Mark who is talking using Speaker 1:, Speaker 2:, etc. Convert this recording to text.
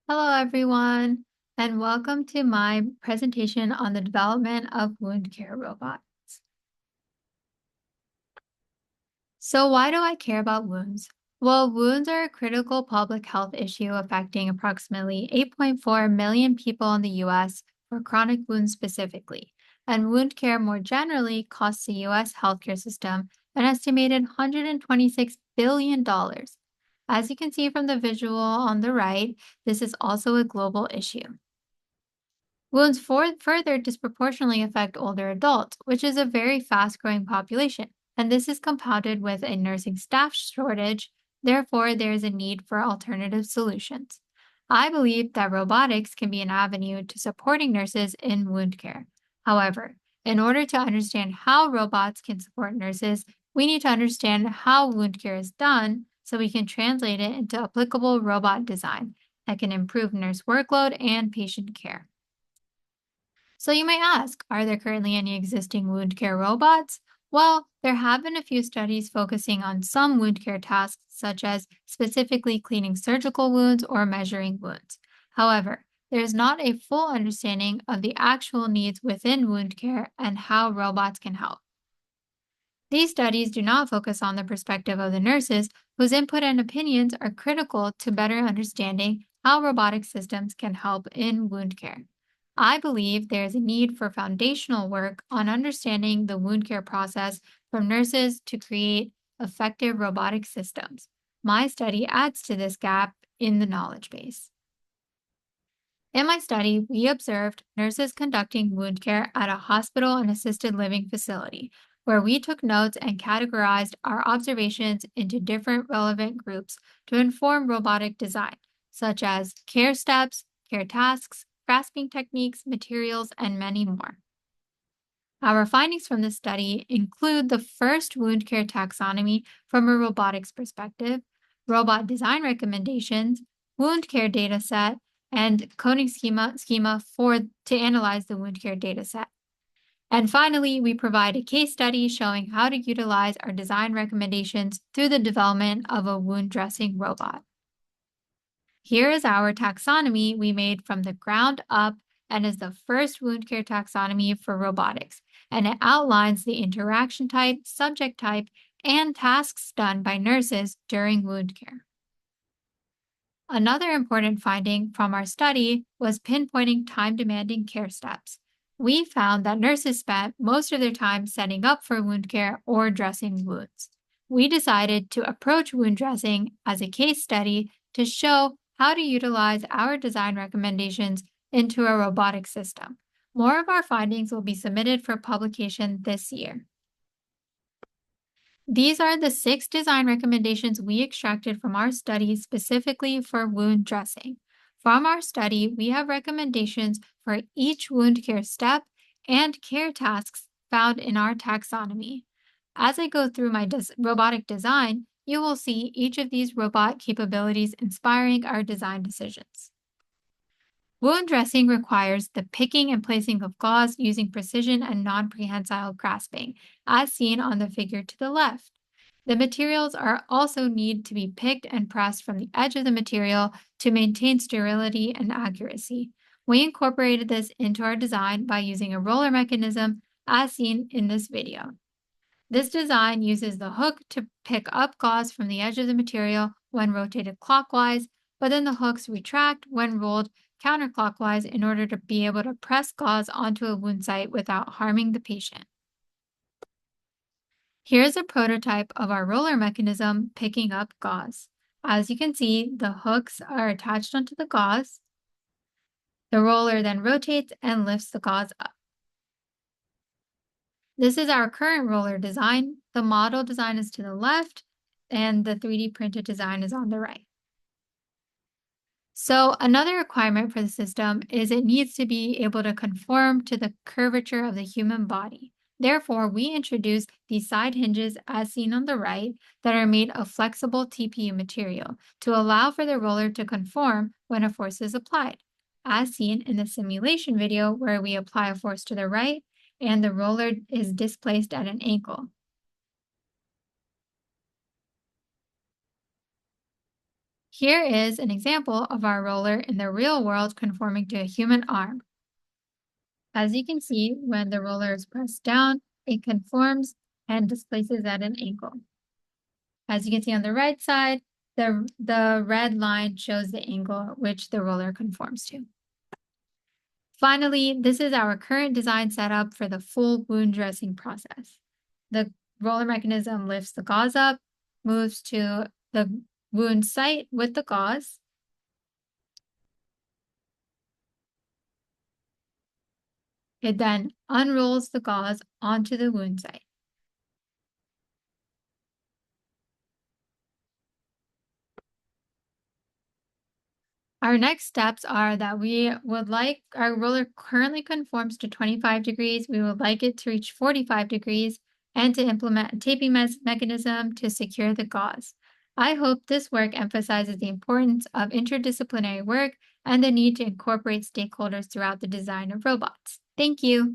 Speaker 1: Hello, everyone, and welcome to my presentation on the development of wound care robots. So, why do I care about wounds? Well, wounds are a critical public health issue affecting approximately 8.4 million people in the US for chronic wounds specifically. And wound care more generally costs the US healthcare system an estimated $126 billion. As you can see from the visual on the right, this is also a global issue. Wounds further disproportionately affect older adults, which is a very fast growing population, and this is compounded with a nursing staff shortage. Therefore, there is a need for alternative solutions. I believe that robotics can be an avenue to supporting nurses in wound care. However, in order to understand how robots can support nurses, we need to understand how wound care is done so we can translate it into applicable robot design that can improve nurse workload and patient care. So you may ask, are there currently any existing wound care robots? Well, there have been a few studies focusing on some wound care tasks, such as specifically cleaning surgical wounds or measuring wounds. However, there is not a full understanding of the actual needs within wound care and how robots can help. These studies do not focus on the perspective of the nurses, whose input and opinions are critical to better understanding how robotic systems can help in wound care. I believe there is a need for foundational work on understanding the wound care process from nurses to create effective robotic systems. My study adds to this gap in the knowledge base. In my study, we observed nurses conducting wound care at a hospital and assisted living facility, where we took notes and categorized our observations into different relevant groups to inform robotic design, such as care steps, care tasks, grasping techniques, materials, and many more. Our findings from this study include the first wound care taxonomy from a robotics perspective, robot design recommendations, wound care data set, and coding schema to analyze the wound care data set. And finally, we provide a case study showing how to utilize our design recommendations through the development of a wound dressing robot. Here is our taxonomy we made from the ground up and is the first wound care taxonomy for robotics, and it outlines the interaction type, subject type, and tasks done by nurses during wound care. Another important finding from our study was pinpointing time-demanding care steps. We found that nurses spent most of their time setting up for wound care or dressing wounds. We decided to approach wound dressing as a case study to show how to utilize our design recommendations into a robotic system. More of our findings will be submitted for publication this year. These are the 6 design recommendations we extracted from our study specifically for wound dressing. From our study, we have recommendations for each wound care step and care tasks found in our taxonomy. As I go through my robotic design, you will see each of these robot capabilities inspiring our design decisions. Wound dressing requires the picking and placing of gauze using precision and non-prehensile grasping, as seen on the figure to the left. The materials are also need to be picked and pressed from the edge of the material to maintain sterility and accuracy. We incorporated this into our design by using a roller mechanism, as seen in this video. This design uses the hook to pick up gauze from the edge of the material when rotated clockwise, but then the hooks retract when rolled counterclockwise in order to be able to press gauze onto a wound site without harming the patient. Here's a prototype of our roller mechanism picking up gauze. As you can see, the hooks are attached onto the gauze. The roller then rotates and lifts the gauze up. This is our current roller design. The model design is to the left, and the 3D printed design is on the right. So another requirement for the system is it needs to be able to conform to the curvature of the human body. Therefore, we introduced these side hinges as seen on the right that are made of flexible TPU material to allow for the roller to conform when a force is applied, as seen in the simulation video where we apply a force to the right and the roller is displaced at an angle. Here is an example of our roller in the real world conforming to a human arm. As you can see, when the roller is pressed down, it conforms and displaces at an angle. As you can see on the right side, the red line shows the angle at which the roller conforms to. Finally, this is our current design setup for the full wound dressing process. The roller mechanism lifts the gauze up, moves to the wound site with the gauze. It then unrolls the gauze onto the wound site. Our next steps are that we would like our roller currently conforms to 25 degrees. We would like it to reach 45 degrees and to implement a taping mechanism to secure the gauze. I hope this work emphasizes the importance of interdisciplinary work and the need to incorporate stakeholders throughout the design of robots. Thank you.